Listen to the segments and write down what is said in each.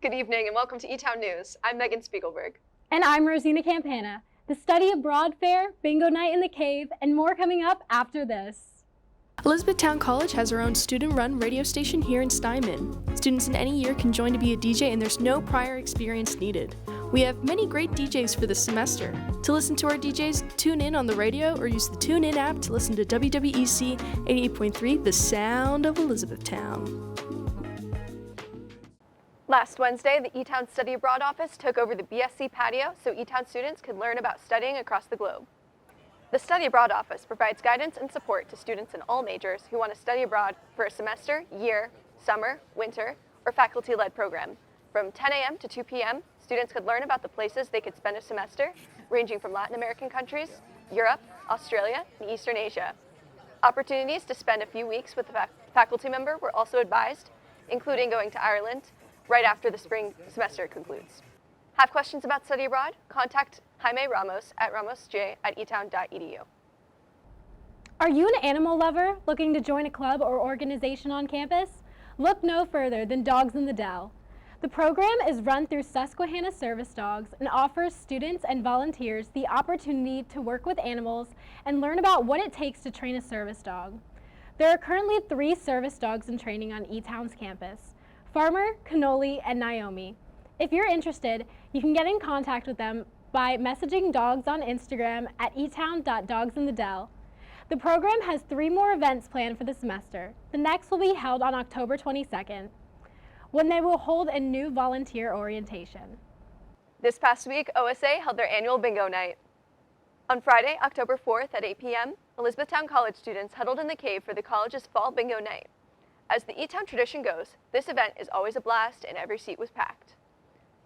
Good evening and welcome to Etown News. I'm Megan Spiegelberg. And I'm Rosena Campana. The Study Abroad Fair, Bingo Night in the Cave, and more coming up after this. Elizabethtown College has their own student-run radio station here in Steinman. Students in any year can join to be a DJ and there's no prior experience needed. We have many great DJs for this semester. To listen to our DJs, tune in on the radio or use the TuneIn app to listen to WWEC 88.3, The Sound of Elizabethtown. Last Wednesday, the Etown Study Abroad office took over the BSc patio so Etown students could learn about studying across the globe. The Study Abroad office provides guidance and support to students in all majors who want to study abroad for a semester, year, summer, winter, or faculty-led program. From 10 a.m. to 2 p.m., students could learn about the places they could spend a semester, ranging from Latin American countries, Europe, Australia, and Eastern Asia. Opportunities to spend a few weeks with a faculty member were also advised, including going to Ireland, right after the spring semester concludes. Have questions about study abroad? Contact Jaime Ramos at ramosj@etown.edu. Are you an animal lover looking to join a club or organization on campus? Look no further than Dogs in the Dell. The program is run through Susquehanna Service Dogs and offers students and volunteers the opportunity to work with animals and learn about what it takes to train a service dog. There are currently 3 service dogs in training on Etown's campus: Farmer, Cannoli, and Naomi. If you're interested, you can get in contact with them by messaging dogs on Instagram at etown.dogsinthedell. The program has 3 more events planned for the semester. The next will be held on October 22nd, when they will hold a new volunteer orientation. This past week, OSA held their annual bingo night. On Friday, October 4th at 8 p.m., Elizabethtown College students huddled in the cave for the college's fall bingo night. As the Etown tradition goes, this event is always a blast and every seat was packed.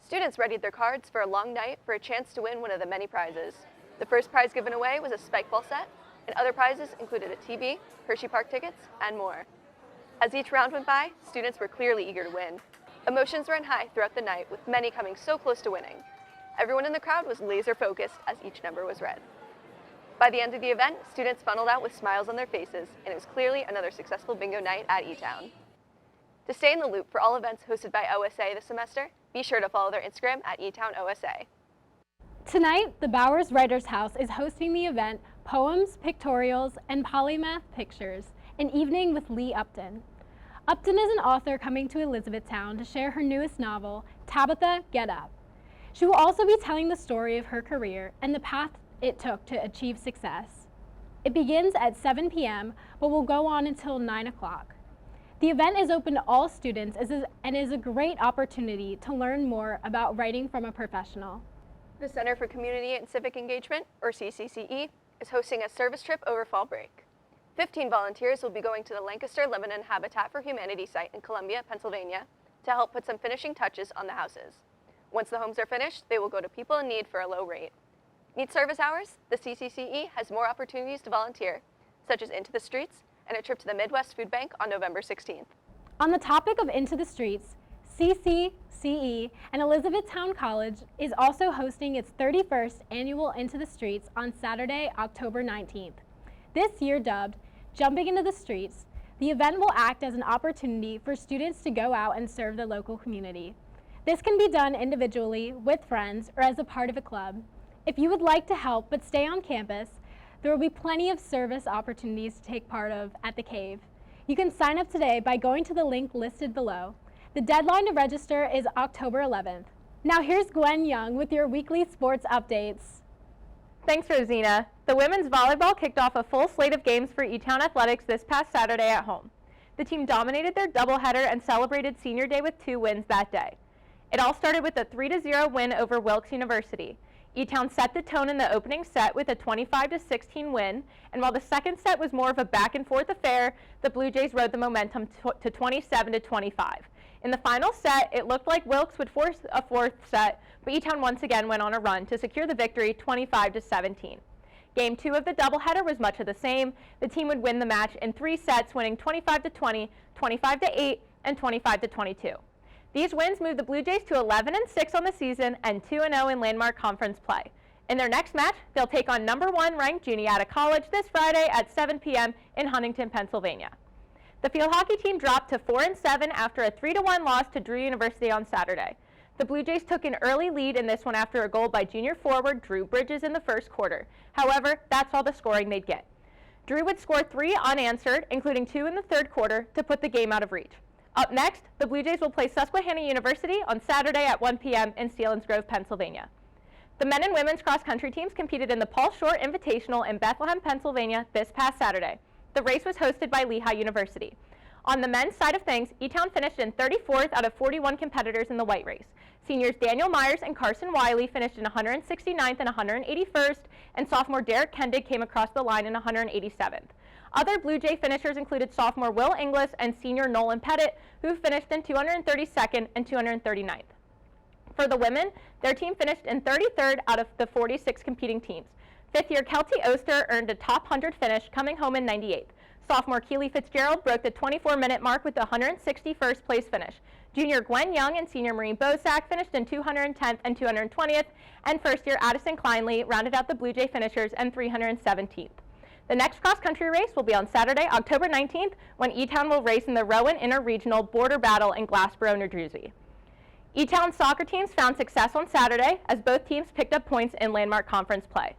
Students readied their cards for a long night for a chance to win one of the many prizes. The first prize given away was a spike ball set, and other prizes included a TV, Hershey Park tickets, and more. As each round went by, students were clearly eager to win. Emotions ran high throughout the night, with many coming so close to winning. Everyone in the crowd was laser focused as each number was read. By the end of the event, students funneled out with smiles on their faces, and it was clearly another successful bingo night at Etown. To stay in the loop for all events hosted by OSA this semester, be sure to follow their Instagram at EtownOSA. Tonight, the Bowers Writers House is hosting the event Poems, Pictorials, and Polymath Pictures, an evening with Lee Upton. Upton is an author coming to Elizabethtown to share her newest novel, Tabitha, Get Up. She will also be telling the story of her career and the path it took to achieve success. It begins at 7 p.m., but will go on until 9 o'clock. The event is open to all students and is a great opportunity to learn more about writing from a professional. The Center for Community and Civic Engagement, or CCCE, is hosting a service trip over fall break. 15 volunteers will be going to the Lancaster Lebanon Habitat for Humanity site in Columbia, Pennsylvania, to help put some finishing touches on the houses. Once the homes are finished, they will go to people in need for a low rate. Need service hours? The CCCE has more opportunities to volunteer, such as Into the Streets and a trip to the Midwest Food Bank on November 16th. On the topic of Into the Streets, CCCE and Elizabethtown College is also hosting its 31st annual Into the Streets on Saturday, October 19th. This year dubbed Jumping into the Streets, the event will act as an opportunity for students to go out and serve the local community. This can be done individually, with friends, or as a part of a club. If you would like to help but stay on campus, there will be plenty of service opportunities to take part of at the cave. You can sign up today by going to the link listed below. The deadline to register is October 11th. Now here's Gwen Young with your weekly sports updates. Thanks, Rosena. The women's volleyball kicked off a full slate of games for Etown Athletics this past Saturday at home. The team dominated their doubleheader and celebrated Senior Day with 2 wins that day. It all started with a 3-0 win over Wilkes University. Etown set the tone in the opening set with a 25-16 win, and while the second set was more of a back-and-forth affair, the Blue Jays rode the momentum to 27-25. In the final set, it looked like Wilkes would force a 4th set, but Etown once again went on a run to secure the victory 25-17. Game 2 of the doubleheader was much of the same. The team would win the match in 3 sets, winning 25-20, 25-8, and 25-22. These wins moved the Blue Jays to 11-6 on the season and 2-0 in landmark conference play. In their next match, they'll take on #1 ranked Juniata College this Friday at 7 p.m. in Huntington, Pennsylvania. The field hockey team dropped to 4-7 after a 3-1 loss to Drew University on Saturday. The Blue Jays took an early lead in this one after a goal by junior forward Drew Bridges in the first quarter. However, that's all the scoring they'd get. Drew would score 3 unanswered, including 2 in the third quarter, to put the game out of reach. Up next, the Blue Jays will play Susquehanna University on Saturday at 1 p.m. in Selinsgrove, Pennsylvania. The men and women's cross-country teams competed in the Paul Short Invitational in Bethlehem, Pennsylvania this past Saturday. The race was hosted by Lehigh University. On the men's side of things, Etown finished in 34th out of 41 competitors in the white race. Seniors Daniel Myers and Carson Wiley finished in 169th and 181st, and sophomore Derek Kendig came across the line in 187th. Other Blue Jay finishers included sophomore Will Inglis and senior Nolan Pettit, who finished in 232nd and 239th. For the women, their team finished in 33rd out of the 46 competing teams. Fifth-year Kelty Oster earned a top 100 finish, coming home in 98th. Sophomore Keely Fitzgerald broke the 24-minute mark with the 161st place finish. Junior Gwen Young and senior Maureen Bosak finished in 210th and 220th, and first-year Addison Kleinley rounded out the Blue Jay finishers in 317th. The next cross-country race will be on Saturday, October 19th, when Etown will race in the Rowan Interregional Border Battle in Glassboro, New Jersey. Etown soccer teams found success on Saturday as both teams picked up points in landmark conference play.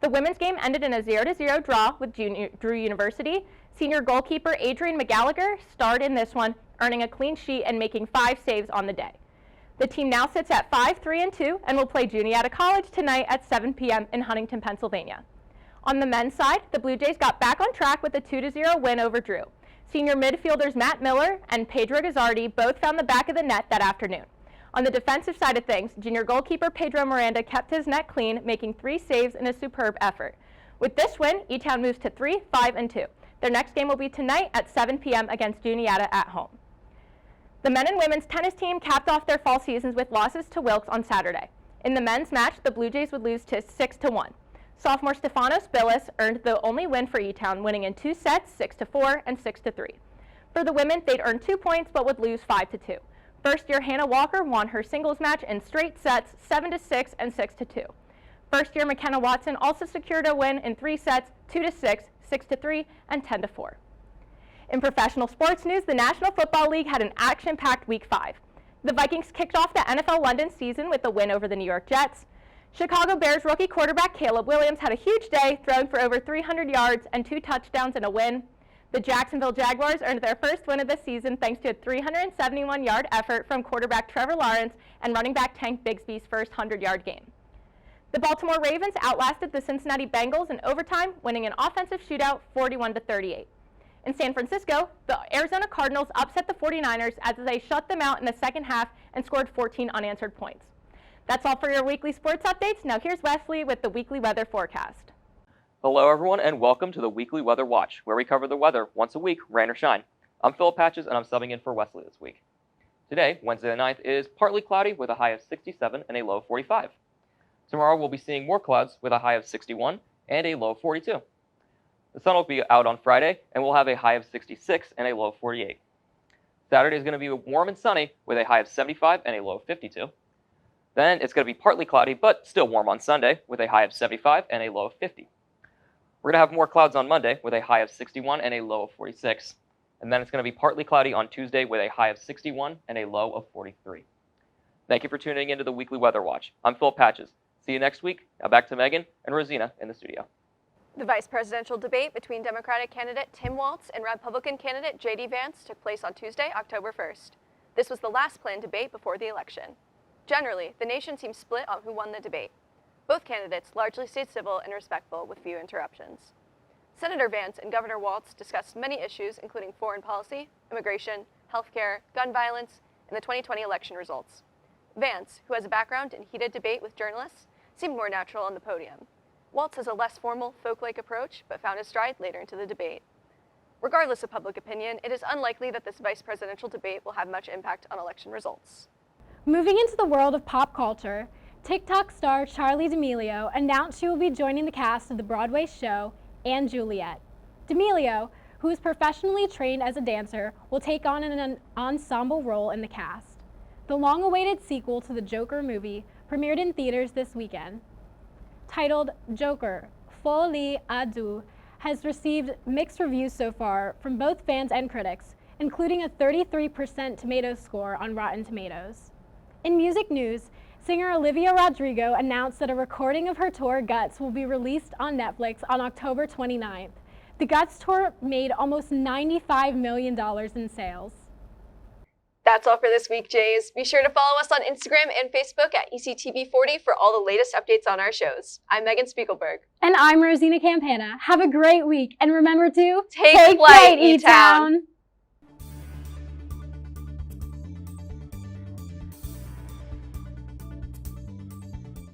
The women's game ended in a 0-0 draw with Drew University. Senior goalkeeper Adrian McGallagher starred in this one, earning a clean sheet and making 5 saves on the day. The team now sits at 5-3-2 and will play Juniata College tonight at 7 p.m. in Huntington, Pennsylvania. On the men's side, the Blue Jays got back on track with a 2-0 win over Drew. Senior midfielders Matt Miller and Pedro Gazzardi both found the back of the net that afternoon. On the defensive side of things, junior goalkeeper Pedro Miranda kept his net clean, making 3 saves in a superb effort. With this win, Etown moves to 3-5-2. Their next game will be tonight at 7 p.m. against Juniata at home. The men and women's tennis team capped off their fall seasons with losses to Wilkes on Saturday. In the men's match, the Blue Jays would lose to 6-1. Sophomore Stefanos Billis earned the only win for Etown, winning in 2 sets, 6-4 and 6-3. For the women, they'd earn 2 points but would lose 5-2. First-year Hannah Walker won her singles match in straight sets, 7-6 and 6-2. First-year McKenna Watson also secured a win in 3 sets, 2-6, 6-3, and 10-4. In professional sports news, the National Football League had an action-packed Week 5. The Vikings kicked off the NFL London season with a win over the New York Jets. Chicago Bears rookie quarterback Caleb Williams had a huge day, throwing for over 300 yards and 2 touchdowns in a win. The Jacksonville Jaguars earned their first win of the season thanks to a 371-yard effort from quarterback Trevor Lawrence and running back Tank Bigsby's first 100-yard game. The Baltimore Ravens outlasted the Cincinnati Bengals in overtime, winning an offensive shootout 41-38. In San Francisco, the Arizona Cardinals upset the 49ers as they shut them out in the second half and scored 14 unanswered points. That's all for your weekly sports updates. Now here's Wesley with the weekly weather forecast. Hello everyone and welcome to the Weekly Weather Watch, where we cover the weather once a week, rain or shine. I'm Phillip and I'm subbing in for Wesley this week. Today, Wednesday the 9th, is partly cloudy with a high of 67 and a low of 45. Tomorrow we'll be seeing more clouds with a high of 61 and a low of 42. The sun will be out on Friday and we'll have a high of 66 and a low of 48. Saturday is going to be warm and sunny with a high of 75 and a low of 52. Then it's going to be partly cloudy but still warm on Sunday with a high of 75 and a low of 50. We're going to have more clouds on Monday with a high of 61 and a low of 46. And then it's going to be partly cloudy on Tuesday with a high of 61 and a low of 43. Thank you for tuning into the Weekly Weather Watch. I'm Phil Patches. See you next week. Now back to Megan and Rosena in the studio. The vice presidential debate between Democratic candidate Tim Walz and Republican candidate J.D. Vance took place on Tuesday, October 1st. This was the last planned debate before the election. Generally, the nation seems split on who won the debate. Both candidates largely stayed civil and respectful with few interruptions. Senator Vance and Governor Walz discussed many issues, including foreign policy, immigration, healthcare, gun violence, and the 2020 election results. Vance, who has a background in heated debate with journalists, seemed more natural on the podium. Walz has a less formal, folk-like approach, but found his stride later into the debate. Regardless of public opinion, it is unlikely that this vice presidential debate will have much impact on election results. Moving into the world of pop culture, TikTok star Charli D'Amelio announced she will be joining the cast of the Broadway show *And Juliet*. D'Amelio, who is professionally trained as a dancer, will take on an ensemble role in the cast. The long-awaited sequel to the Joker movie premiered in theaters this weekend. Titled Joker, Folie à Deux, has received mixed reviews so far from both fans and critics, including a 33% tomato score on Rotten Tomatoes. In music news, singer Olivia Rodrigo announced that a recording of her tour Guts will be released on Netflix on October 29th. The Guts tour made almost $95 million in sales. That's all for this week, Jays. Be sure to follow us on Instagram and Facebook at ECTV40 for all the latest updates on our shows. I'm Megan Spiegelberg. And I'm Rosena Campana. Have a great week, and remember to Take flight, E-Town!